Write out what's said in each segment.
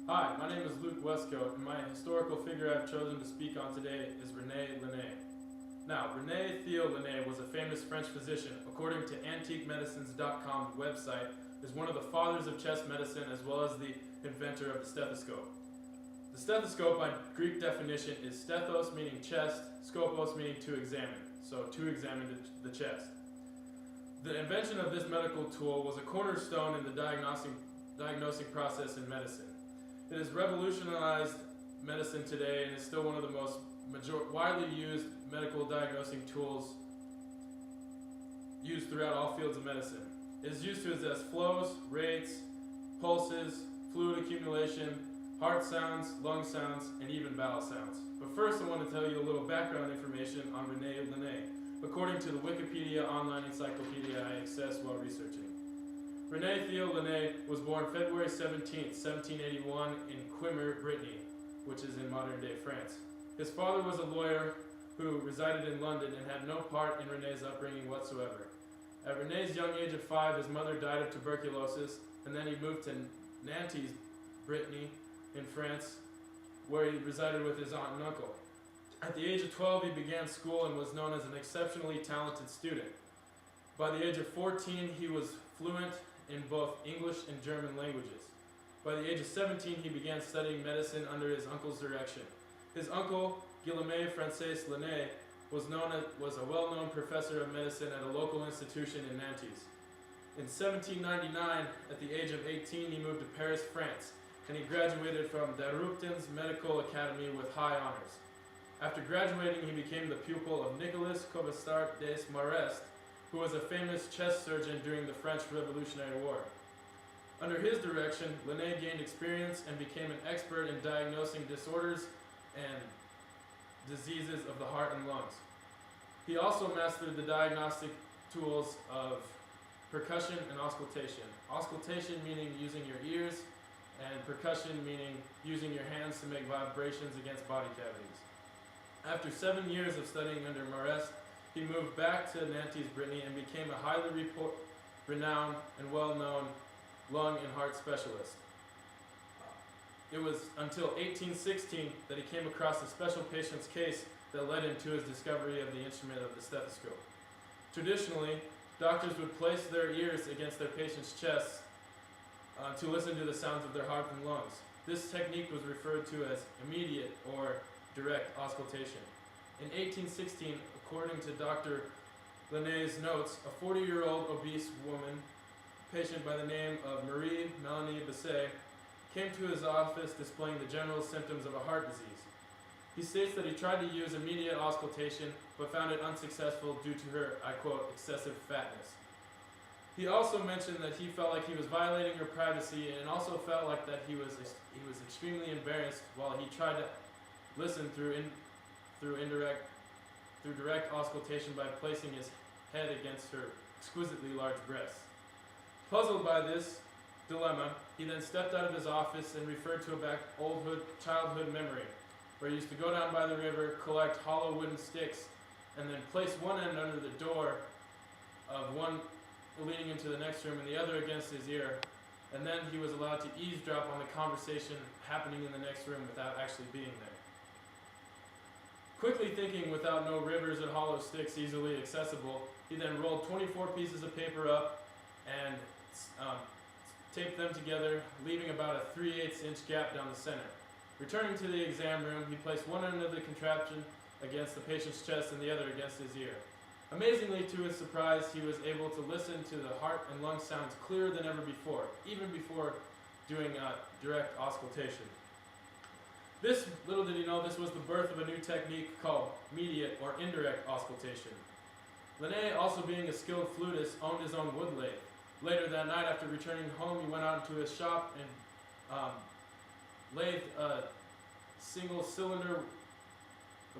Hi, my name is Luke Westcoat, and my historical figure I've chosen to speak on today is Rene Laennec. Now, Rene Laennec was a famous French physician. According to AntiqueMedicines.com website, is one of the fathers of chest medicine as well as the inventor of the stethoscope. The stethoscope, by Greek definition, is stethos meaning chest, scopos meaning to examine, so to examine the chest. The invention of this medical tool was a cornerstone in the diagnosing process in medicine. It has revolutionized medicine today and is still one of the most widely used medical diagnosing tools used throughout all fields of medicine. It is used to assess flows, rates, pulses, fluid accumulation, heart sounds, lung sounds, and even bowel sounds. But first I want to tell you a little background information on Rene Laennec, according to the Wikipedia online encyclopedia I accessed while researching. Rene Laennec was born February 17, 1781 in Quimper, Brittany, which is in modern-day France. His father was a lawyer who resided in London and had no part in Rene's upbringing whatsoever. At Rene's young age of 5, his mother died of tuberculosis, and then he moved to Nantes, Brittany, in France, where he resided with his aunt and uncle. At the age of 12, he began school and was known as an exceptionally talented student. By the age of 14, he was fluent in both English and German languages. By the age of 17, he began studying medicine under his uncle's direction. His uncle, Guillaume Francis Laennec, was a well-known professor of medicine at a local institution in Nantes. In 1799, at the age of 18, he moved to Paris, France, and he graduated from Daruptins Medical Academy with high honors. After graduating, he became the pupil of Nicolas Covestart des Marest, who was a famous chest surgeon during the French Revolutionary War. Under his direction, Laennec gained experience and became an expert in diagnosing disorders and diseases of the heart and lungs. He also mastered the diagnostic tools of percussion and auscultation. Auscultation meaning using your ears, and percussion meaning using your hands to make vibrations against body cavities. After 7 years of studying under Marest, he moved back to Nantes, Brittany, and became a highly renowned and well-known lung and heart specialist. It was until 1816 that he came across a special patient's case that led him to his discovery of the instrument of the stethoscope. Traditionally, doctors would place their ears against their patient's chests to listen to the sounds of their heart and lungs. This technique was referred to as immediate or direct auscultation. In 1816, according to Dr. Laennec's notes, a 40-year-old obese woman, patient by the name of Marie Melanie Basset, came to his office displaying the general symptoms of a heart disease. He states that he tried to use immediate auscultation, but found it unsuccessful due to her, I quote, excessive fatness. He also mentioned that he felt like he was violating her privacy, and also felt like that he was extremely embarrassed while he tried to listen through direct auscultation by placing his head against her exquisitely large breasts. Puzzled by this dilemma, he then stepped out of his office and referred to a childhood memory, where he used to go down by the river, collect hollow wooden sticks, and then place one end under the door of one leading into the next room and the other against his ear, and then he was allowed to eavesdrop on the conversation happening in the next room without actually being there. Quickly thinking without no rivers and hollow sticks easily accessible, he then rolled 24 pieces of paper up and taped them together, leaving about a 3/8 inch gap down the center. Returning to the exam room, he placed one end of the contraption against the patient's chest and the other against his ear. Amazingly, to his surprise, he was able to listen to the heart and lung sounds clearer than ever before, even before doing direct auscultation. This, little did he know, this was the birth of a new technique called mediate or indirect auscultation. Laennec, also being a skilled flutist, owned his own wood lathe. Later that night, after returning home, he went out into his shop and lathed a single cylinder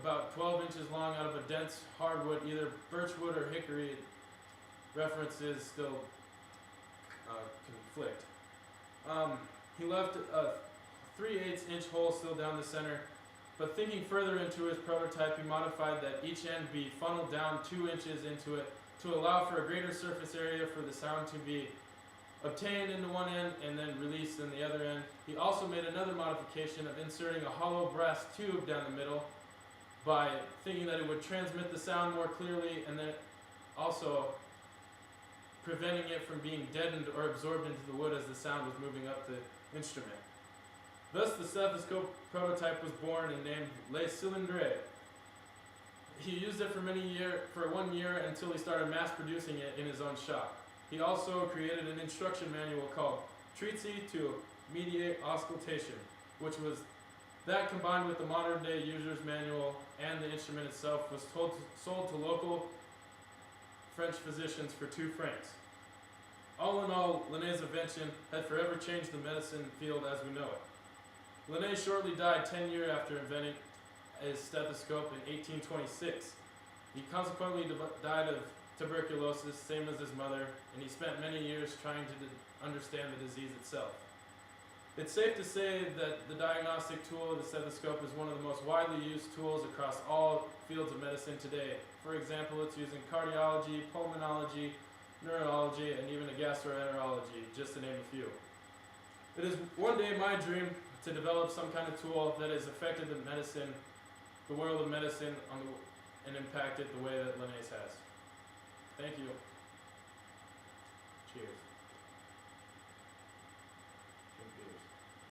about 12 inches long out of a dense hardwood, either birchwood or hickory. References still conflict. He left a 3/8 inch hole still down the center, but thinking further into his prototype, he modified that each end be funneled down 2 inches into it to allow for a greater surface area for the sound to be obtained into one end and then released in the other end. He also made another modification of inserting a hollow brass tube down the middle by thinking that it would transmit the sound more clearly and then also preventing it from being deadened or absorbed into the wood as the sound was moving up the instrument. Thus the stethoscope prototype was born and named Le Cylindre. He used it for 1 year until he started mass producing it in his own shop. He also created an instruction manual called Treatise to Mediate Auscultation, which was that combined with the modern day user's manual and the instrument itself was sold to local French physicians for 2 francs. All in all, Laennec's invention had forever changed the medicine field as we know it. Laennec shortly died 10 years after inventing his stethoscope in 1826. He consequently died of tuberculosis, same as his mother, and he spent many years trying to understand the disease itself. It's safe to say that the diagnostic tool of the stethoscope is one of the most widely used tools across all fields of medicine today. For example, it's used in cardiology, pulmonology, neurology, and even gastroenterology, just to name a few. It is one day my dream to develop some kind of tool that is effective in medicine, the world of medicine, and impact it the way that Laennec has. Thank you. Cheers.